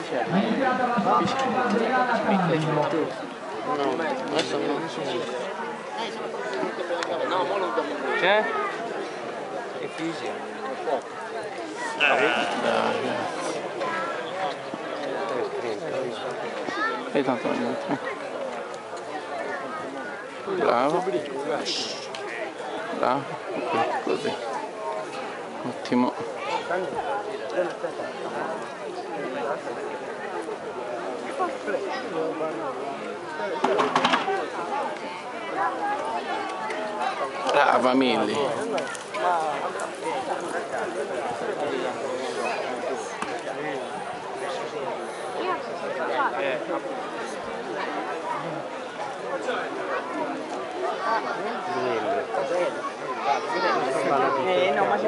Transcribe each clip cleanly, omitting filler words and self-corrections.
No, adesso non so. C'è? È fisica. E tanto non niente. Bravo. Bravo. Così. Ottimo. Brava Milly. No, ma se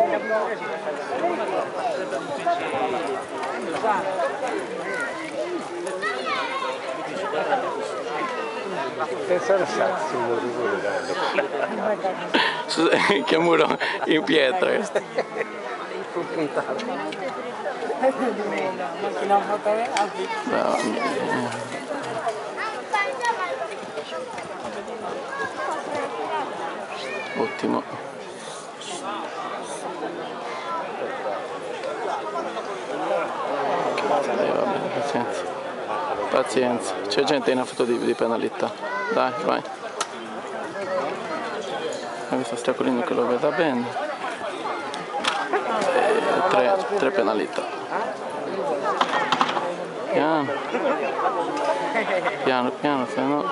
Pensare sul muro Che muro in pietra. Brava Milly. Ottimo. Vabbè, pazienza. Pazienza. C'è gente in affatto di penalità. Dai, vai. Ho visto Stracolino che lo veda bene. Tre penalità. Piano. Piano, piano, se no.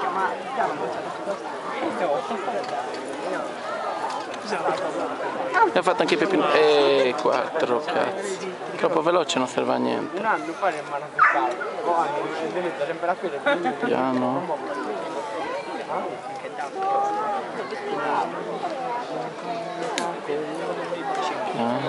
E ha fatto anche Pepino. 4, cazzo. Troppo veloce non serve a niente. un anno fa ne hanno affettato. È venuto sempre a quello. Piano. Piano.